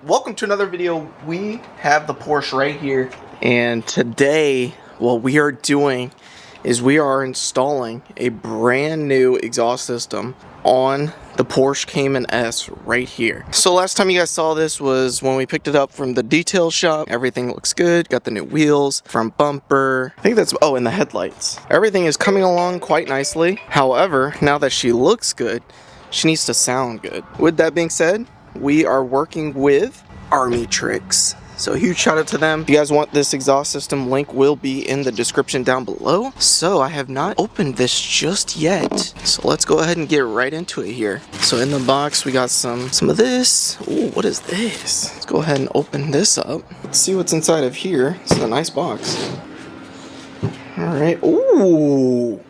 Welcome to another video. We have the Porsche right here, and today what we are doing is we are installing a brand new exhaust system on the Porsche Cayman S right here. So last time you guys saw this was when we picked it up from the detail shop. Everything looks good, got the new wheels, front bumper, I think that's, oh, and the headlights. Everything is coming along quite nicely. However, now that she looks good, she needs to sound good. With that being said, we are working with Armytrix. So a huge shout out to them. If you guys want this exhaust system, link will be in the description down below. So I have not opened this just yet. So let's go ahead and get right into it here. So in the box, we got some of this. Ooh, what is this? Let's go ahead and open this up. Let's see what's inside of here. This is a nice box. All right. Ooh.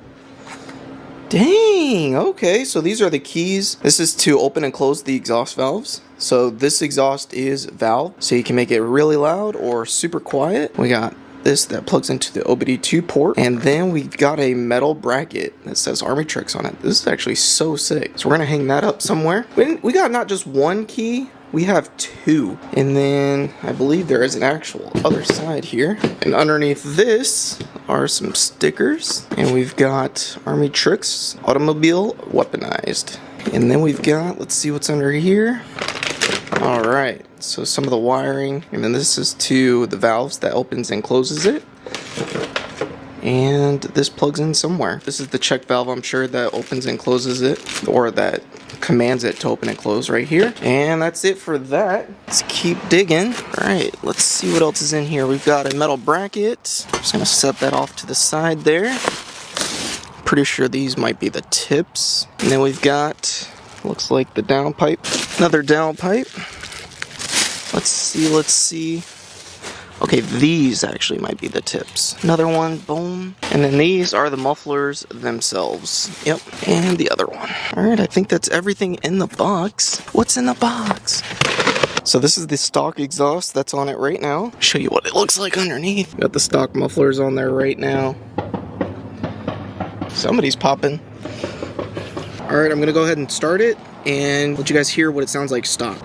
Dang, okay, so these are the keys. This is to open and close the exhaust valves. So this exhaust is valve, so you can make it really loud or super quiet. We got this that plugs into the OBD2 port, and then we've got a metal bracket that says Armytrix on it. This is actually so sick. So we're gonna hang that up somewhere. We got not just one key, we have two. And then I believe there is an actual other side here. And underneath this are some stickers. And we've got Armytrix automobile weaponized. And then we've got, let's see what's under here. All right, so some of the wiring. And then this is to the valves that opens and closes it. And this plugs in somewhere. This is the check valve, I'm sure, that opens and closes it, or that commands it to open and close right here. And that's it for that. Let's keep digging. All right, let's see what else is in here. We've got a metal bracket. I'm just gonna set that off to the side there. Pretty sure these might be the tips. And then we've got, looks like the downpipe. Another downpipe. Let's see. Okay, these actually might be the tips. Another one, boom. And then these are the mufflers themselves. Yep, and the other one. All right, I think that's everything in the box. What's in the box? So this is the stock exhaust that's on it right now. Show you what it looks like underneath. Got the stock mufflers on there right now. Somebody's popping. All right, I'm gonna go ahead and start it and let you guys hear what it sounds like stock.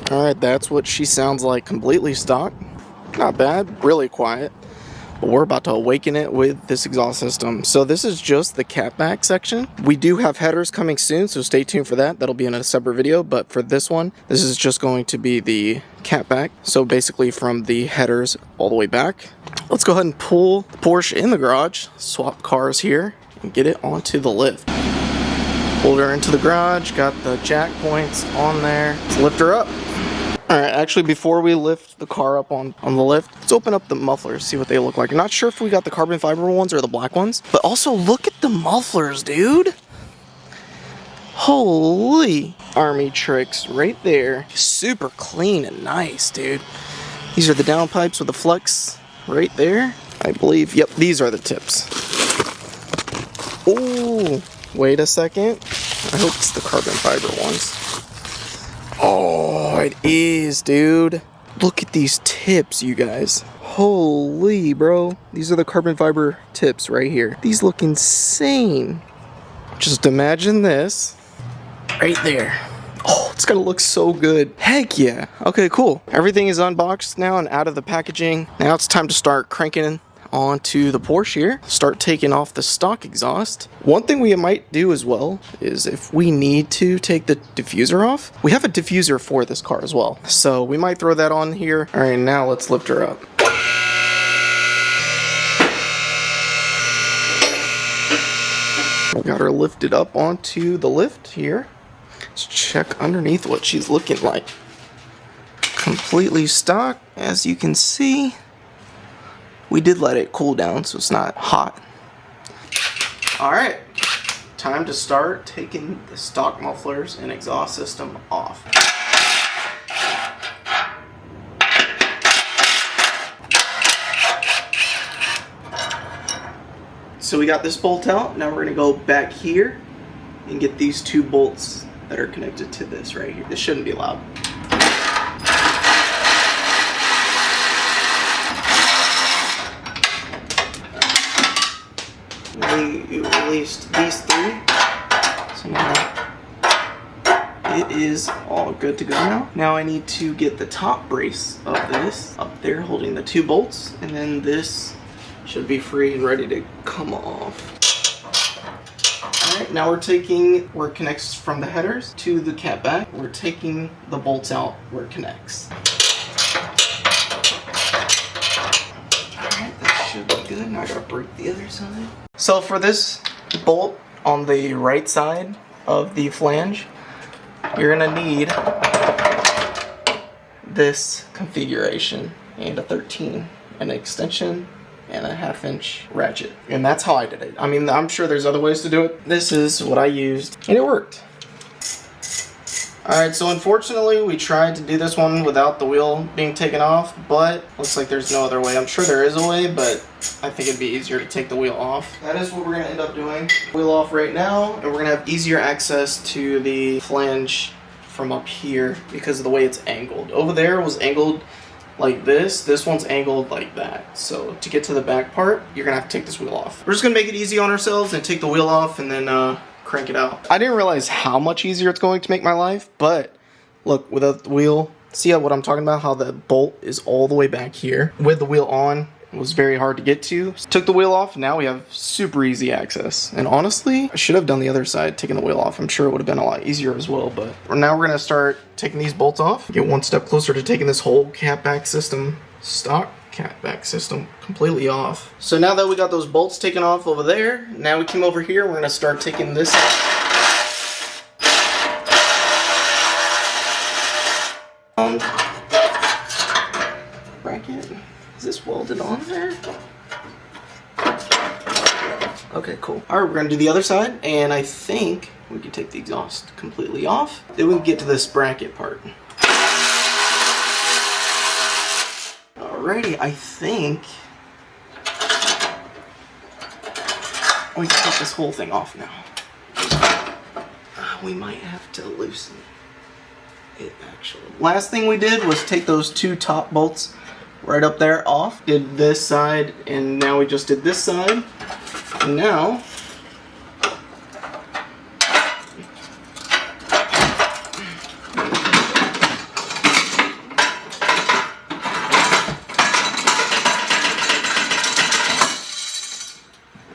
Alright, that's what she sounds like completely stock. Not bad, really quiet. But we're about to awaken it with this exhaust system. So this is just the catback section. We do have headers coming soon, so stay tuned for that. That'll be in a separate video, but for this one, this is just going to be the catback. So basically from the headers all the way back. Let's go ahead and pull the Porsche in the garage, swap cars here, and get it onto the lift. Pulled her into the garage, got the jack points on there. Let's lift her up. Alright, actually before we lift the car up on the lift, let's open up the mufflers, see what they look like. I'm not sure if we got the carbon fiber ones or the black ones, but also look at the mufflers, dude. Holy Armytrix right there. Super clean and nice, dude. These are the downpipes with the flex right there. I believe, yep, these are the tips. Oh, wait a second. I hope it's the carbon fiber ones. Oh, it is, dude. Look at these tips, you guys. Holy, bro. These are the carbon fiber tips right here. These look insane. Just imagine this right there. Oh, it's gonna look so good. Heck yeah. Okay, cool. Everything is unboxed now and out of the packaging. Now it's time to start cranking onto the Porsche here. Start taking off the stock exhaust. One thing we might do as well is if we need to take the diffuser off, we have a diffuser for this car as well. So we might throw that on here. All right, now let's lift her up. We got her lifted up onto the lift here. Let's check underneath what she's looking like. Completely stock, as you can see. We did let it cool down, so it's not hot. All right, time to start taking the stock mufflers and exhaust system off. so we got this bolt out. Now we're gonna go back here and get these 2 bolts that are connected to this right here. This shouldn't be loud. We released these 3. So now it is all good to go now. Now I need to get the top brace of this up there holding the 2 bolts, and then this should be free and ready to come off. Alright, now we're taking where it connects from the headers to the cat back. We're taking the bolts out where it connects. Alright, that should be good. Now I gotta break the other side. So for this bolt on the right side of the flange, you're gonna need this configuration and a 13, an extension, and a 1/2-inch ratchet. And that's how I did it. I mean, I'm sure there's other ways to do it. This is what I used, and it worked. Alright, so unfortunately we tried to do this one without the wheel being taken off, but looks like there's no other way. I'm sure there is a way, but I think it'd be easier to take the wheel off. That is what we're going to end up doing. Wheel off right now, and we're going to have easier access to the flange from up here because of the way it's angled. Over there was angled like this one's angled like that. So to get to the back part, you're going to have to take this wheel off. We're just going to make it easy on ourselves and take the wheel off and then crank it out. I didn't realize how much easier it's going to make my life, but look, without the wheel, see what I'm talking about? How the bolt is all the way back here. With the wheel on, it was very hard to get to. Took the wheel off, now we have super easy access. And honestly, I should have done the other side, taking the wheel off. I'm sure it would have been a lot easier as well, but now we're gonna start taking these bolts off, get one step closer to taking this whole catback system, stock catback system, completely off. So now that we got those bolts taken off over there, now we came over here, we're gonna start taking this off. Bracket. Is this welded on there? Okay, cool. Alright, we're gonna do the other side, and I think we can take the exhaust completely off. Then we can get to this bracket part. Alrighty, I think we can take this whole thing off now. We might have to loosen it actually. Last thing we did was take those 2 top bolts right up there off. Did this side, and now we just did this side. And now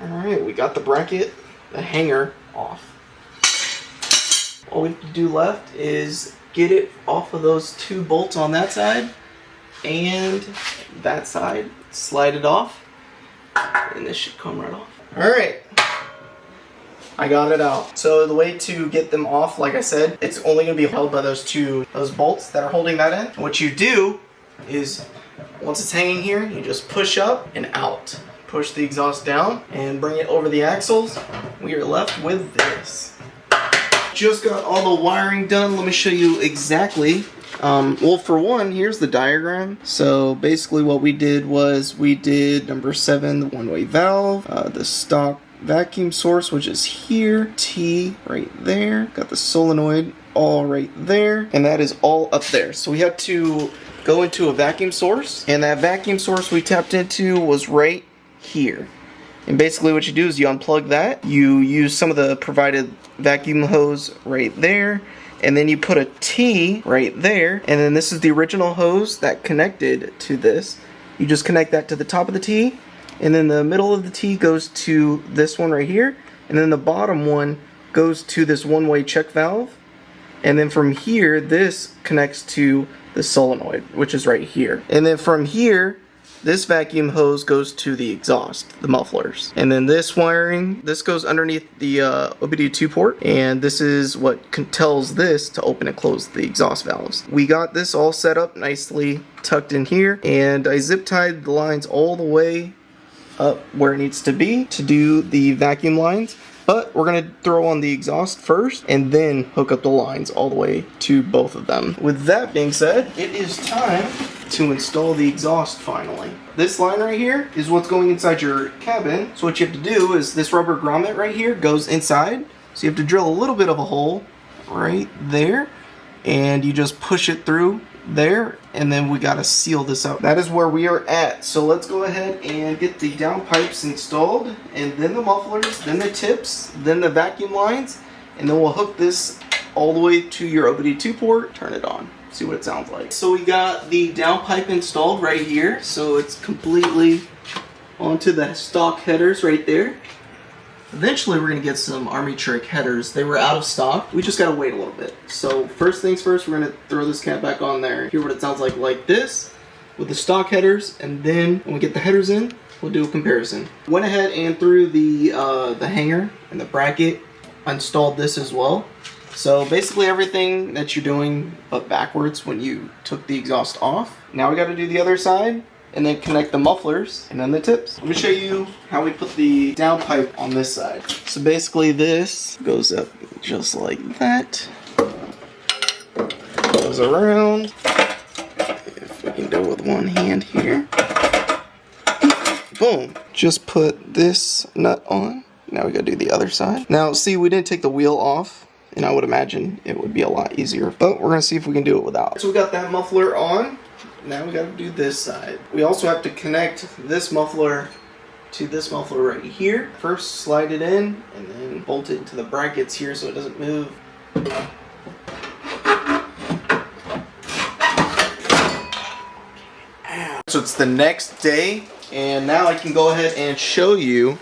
alright, we got the bracket, the hanger off. All we have to do left is get it off of those 2 bolts on that side and that side, slide it off, and this should come right off. Alright, I got it out. So the way to get them off, like I said, it's only going to be held by those bolts that are holding that in. What you do is, once it's hanging here, you just push up and out. Push the exhaust down and bring it over the axles. We are left with this. Just got all the wiring done. Let me show you exactly. Well, for one, here's the diagram. So basically what we did was we did number 7, the one-way valve, the stock vacuum source, which is here, T right there, got the solenoid all right there, and that is all up there. So we had to go into a vacuum source, and that vacuum source we tapped into was right here. And basically what you do is you unplug that, you use some of the provided vacuum hose right there, and then you put a T right there, and then this is the original hose that connected to this. You just connect that to the top of the T, and then the middle of the T goes to this one right here, and then the bottom one goes to this one-way check valve, and then from here this connects to the solenoid, which is right here. And then from here, this vacuum hose goes to the exhaust, the mufflers. And then this wiring, this goes underneath the OBD2 port, and this is what tells this to open and close the exhaust valves. We got this all set up nicely tucked in here, and I zip tied the lines all the way up where it needs to be to do the vacuum lines. But we're going to throw on the exhaust first and then hook up the lines all the way to both of them. With that being said, it is time to install the exhaust finally. This line right here is what's going inside your cabin. So what you have to do is this rubber grommet right here goes inside. So you have to drill a little bit of a hole right there, and you just push it through there, and then we gotta seal this up. That is where we are at. So let's go ahead and get the down pipes installed, and then the mufflers, then the tips, then the vacuum lines, and then we'll hook this all the way to your OBD2 port, turn it on, see what it sounds like. So we got the down pipe installed right here, so it's completely onto the stock headers right there. Eventually we're gonna get some Armytrix headers. They were out of stock. We just gotta wait a little bit. So first things first, we're gonna throw this cap back on there. Hear what it sounds like this, with the stock headers, and then when we get the headers in, we'll do a comparison. Went ahead and threw the hanger and the bracket, installed this as well. So basically everything that you're doing but backwards when you took the exhaust off. Now we gotta do the other side, and then connect the mufflers and then the tips. Let me show you how we put the down pipe on this side. So basically this goes up just like that. Goes around. If we can do it with one hand here. Boom. Just put this nut on. Now we gotta do the other side. Now see, we didn't take the wheel off, and I would imagine it would be a lot easier, but we're gonna see if we can do it without. So we got that muffler on. Now we got to do this side. We also have to connect this muffler to this muffler right here. First slide it in and then bolt it into the brackets here so it doesn't move. So it's the next day, and now I can go ahead and show you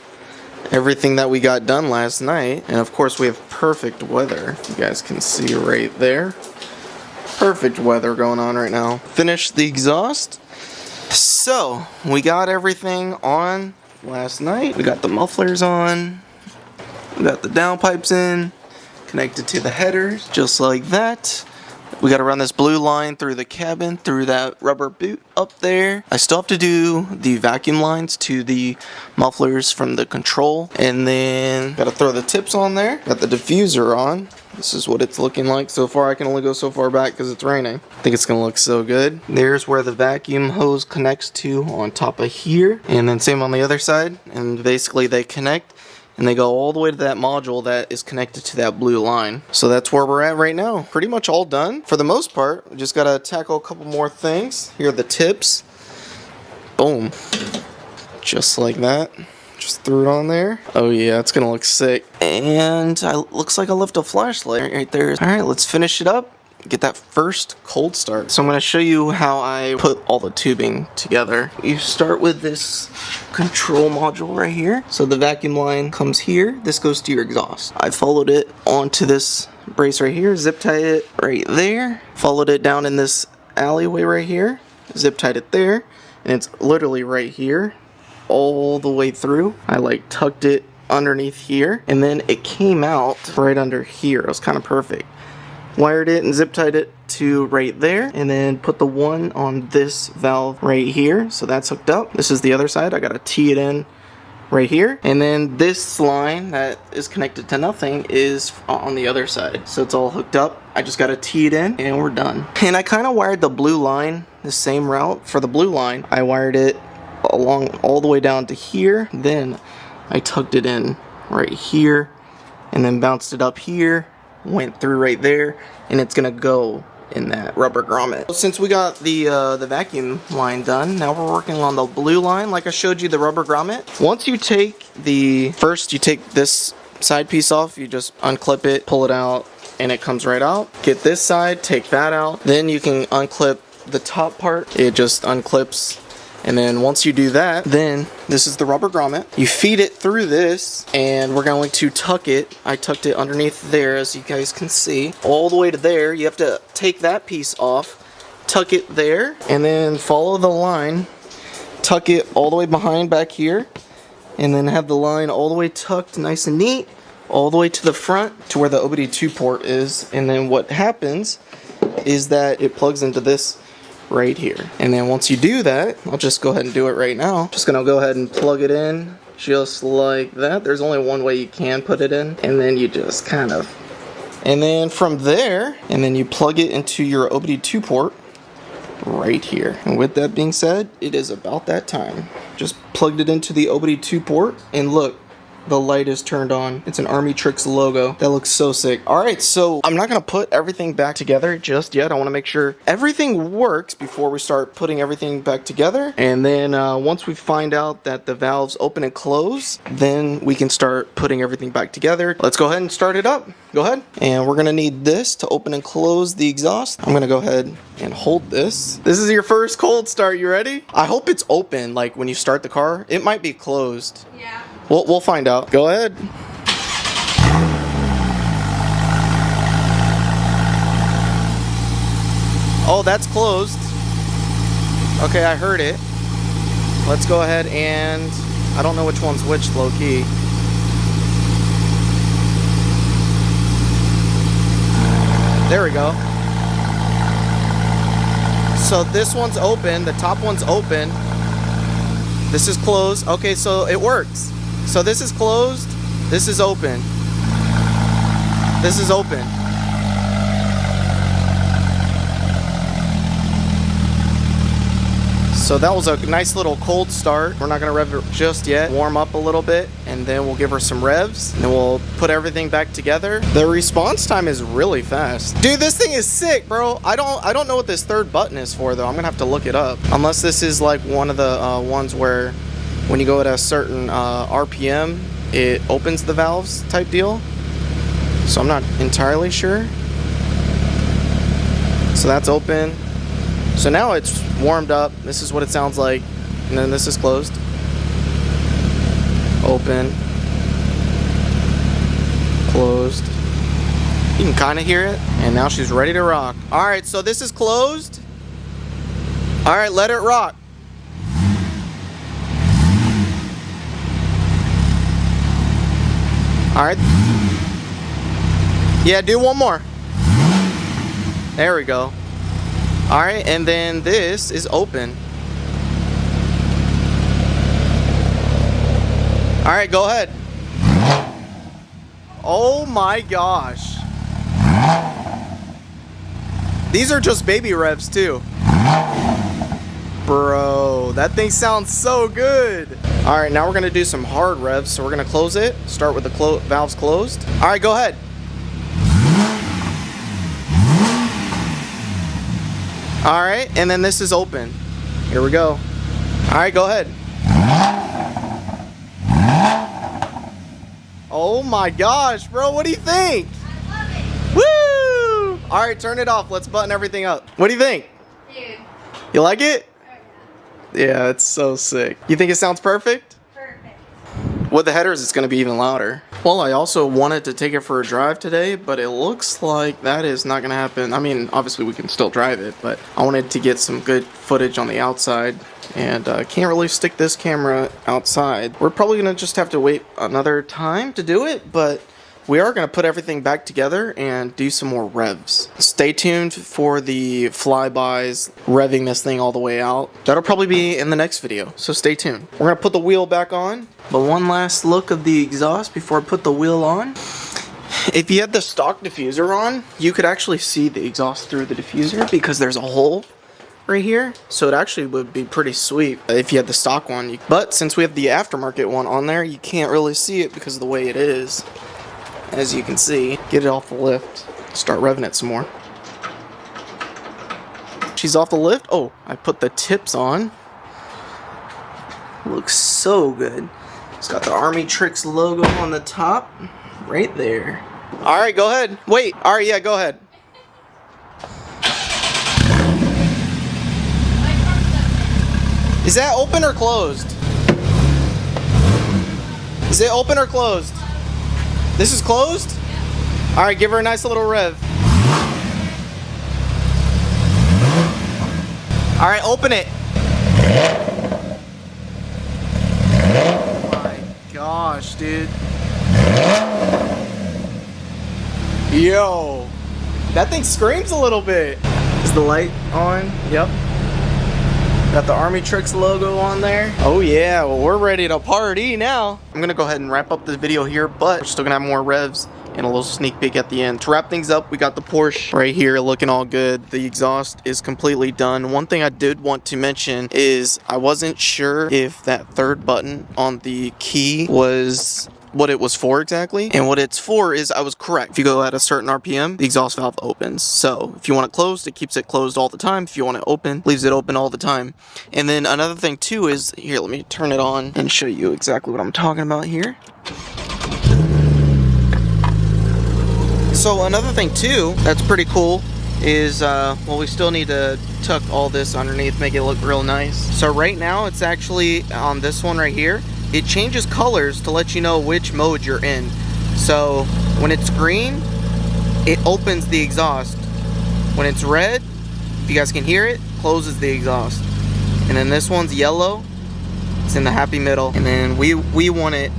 everything that we got done last night. And of course we have perfect weather. You guys can see right there. Perfect weather going on right now. Finished the exhaust. So we got everything on last night. We got the mufflers on. We got the downpipes in, connected to the headers, just like that. We got to run this blue line through the cabin, through that rubber boot up there. I still have to do the vacuum lines to the mufflers from the control, and then got to throw the tips on there. Got the diffuser on. This is what it's looking like so far. I can only go so far back because it's raining. I think it's gonna look so good. There's where the vacuum hose connects to on top of here, and then same on the other side. And basically they connect, and they go all the way to that module that is connected to that blue line. So that's where we're at right now. Pretty much all done for the most part. We just gotta tackle a couple more things. Here are the tips. Boom. Just like that. Just threw it on there. Oh yeah, it's gonna look sick. And looks like I left a flashlight right there. Alright, let's finish it up. Get that first cold start. So I'm going to show you how I put all the tubing together. You start with this control module right here. So the vacuum line comes here. This goes to your exhaust. I followed it onto this brace right here. Zip tied it right there. Followed it down in this alleyway right here. Zip tied it there. And it's literally right here. All the way through. I like tucked it underneath here. And then it came out right under here. It was kind of perfect. Wired it and zip tied it to right there, and then put the one on this valve right here, so that's hooked up. This is the other side. I gotta tee it in right here, and then this line that is connected to nothing is on the other side, so it's all hooked up. I just gotta tee it in and we're done. And I kind of wired the blue line the same route. For the blue line, I wired it along all the way down to here, then I tucked it in right here and then bounced it up here, went through right there, and it's gonna go in that rubber grommet. Since we got the vacuum line done, now we're working on the blue line. Like I showed you, the rubber grommet. Once you take you take this side piece off, you just unclip it, pull it out, and it comes right out. Get this side, take that out, then you can unclip the top part. It just unclips. And then once you do that, then this is the rubber grommet. You feed it through this, and we're going to tuck it. I tucked it underneath there, as you guys can see, all the way to there. You have to take that piece off, tuck it there, and then follow the line, tuck it all the way behind back here, and then have the line all the way tucked nice and neat, all the way to the front to where the OBD2 port is. And then what happens is that it plugs into this right here. And then once you do that, I'll just go ahead and do it right now. Just gonna go ahead and plug it in just like that. There's only one way you can put it in, and then you just kind of, and then from there, and then you plug it into your OBD2 port right here. And with that being said, it is about that time. Just plugged it into the OBD2 port, and look, the light is turned on. It's an Armytrix logo. That looks so sick. All right, so I'm not gonna put everything back together just yet. I wanna make sure everything works before we start putting everything back together. And then once we find out that the valves open and close, then we can start putting everything back together. Let's go ahead and start it up. Go ahead. And we're gonna need this to open and close the exhaust. I'm gonna go ahead and hold this. This is your first cold start. You ready? I hope it's open, like when you start the car. It might be closed. Yeah. We'll find out. Go ahead. Oh, that's closed. Okay, I heard it. Let's go ahead and... I don't know which one's which, low key. There we go. So this one's open. The top one's open. This is closed. Okay, so it works. So this is closed, this is open. This is open. So that was a nice little cold start. We're not gonna rev her just yet. Warm up a little bit, and then we'll give her some revs, and then we'll put everything back together. The response time is really fast. Dude, this thing is sick, bro. I don't know what this third button is for, though. I'm gonna have to look it up. Unless this is like one of the ones where when you go at a certain RPM, it opens the valves type deal. So I'm not entirely sure. So that's open. So now it's warmed up. This is what it sounds like. And then this is closed. Open. Closed. You can kind of hear it. And now she's ready to rock. All right, so this is closed. All right, let it rock. All right. Yeah, do one more. There we go. All right, and then this is open. All right, go ahead. Oh my gosh. These are just baby revs too. Bro, that thing sounds so good. All right, now we're gonna do some hard revs. So we're gonna close it. Start with the valves closed. All right, go ahead. All right, and then this is open. Here we go. All right, go ahead. Oh my gosh, bro, what do you think? I love it. Woo! All right, turn it off. Let's button everything up. What do you think? Dude. You like it? Oh, yeah. Yeah, it's so sick. You think it sounds perfect? Perfect. With the headers, it's going to be even louder. Well, I also wanted to take it for a drive today, but it looks like that is not going to happen. I mean, obviously we can still drive it, but I wanted to get some good footage on the outside, and can't really stick this camera outside. We're probably going to just have to wait another time to do it, but we are going to put everything back together and do some more revs. Stay tuned for the flybys, revving this thing all the way out. That'll probably be in the next video, so stay tuned. We're going to put the wheel back on, but one last look of the exhaust before I put the wheel on. If you had the stock diffuser on, you could actually see the exhaust through the diffuser because there's a hole right here, so it actually would be pretty sweet if you had the stock one. But since we have the aftermarket one on there, you can't really see it because of the way it is. As you can see, get it off the lift, start revving it some more. She's off the lift. Oh, I put the tips on. Looks so good. It's got the Armytrix logo on the top, right there. All right, go ahead. Wait, all right, yeah, go ahead. Is that open or closed? Is it open or closed? This is closed? All right, give her a nice little rev. All right, open it. Oh my gosh, dude. Yo, that thing screams a little bit. Is the light on? Yep. Got the Armytrix logo on there. Oh yeah, well we're ready to party now. I'm gonna go ahead and wrap up this video here, but we're still gonna have more revs and a little sneak peek at the end. To wrap things up, we got the Porsche right here looking all good. The exhaust is completely done. One thing I did want to mention is I wasn't sure if that third button on the key was what it was for exactly, and what it's for is I was correct. If you go at a certain RPM, the exhaust valve opens. So if you want it closed, it keeps it closed all the time. If you want it open, leaves it open all the time. And then another thing too is, here, let me turn it on and show you exactly what I'm talking about here. So another thing too that's pretty cool is, well, we still need to tuck all this underneath, make it look real nice. So right now it's actually on this one right here, it changes colors to let you know which mode you're in. So when it's green, it opens the exhaust. When it's red, if you guys can hear it, closes the exhaust. And then this one's yellow, it's in the happy middle. And then we want it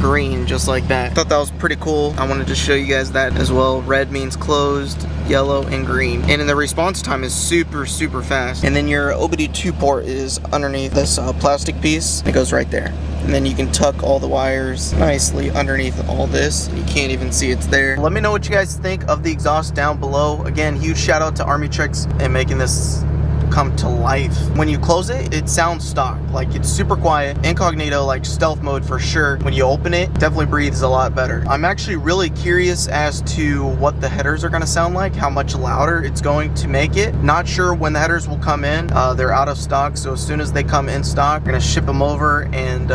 green, just like that. I thought that was pretty cool. I wanted to show you guys that as well. Red means closed, yellow, and green. And then the response time is super fast. And then your OBD2 port is underneath this plastic piece. It goes right there. And then you can tuck all the wires nicely underneath all this. You can't even see it's there. Let me know what you guys think of the exhaust down below. Again, huge shout out to Armytrix and making this come to life. When you close it, it sounds stock. Like, it's super quiet, incognito, like stealth mode for sure. When you open it, definitely breathes a lot better. I'm actually really curious as to what the headers are gonna sound like, how much louder it's going to make it. Not sure when the headers will come in. They're out of stock, so as soon as they come in stock, we're gonna ship them over and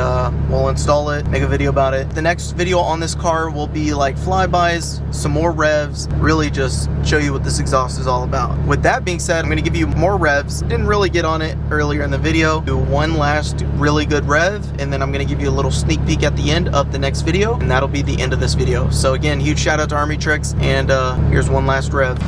we'll install it, make a video about it. The next video on this car will be like flybys, some more revs, really just show you what this exhaust is all about. With that being said, I'm gonna give you more revs. Didn't really get on it earlier in the video. Do one last really good rev, and then I'm gonna give you a little sneak peek at the end of the next video, and that'll be the end of this video. So again, huge shout out to Armytrix, and here's one last rev.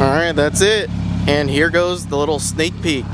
Alright, that's it. And here goes the little sneak peek.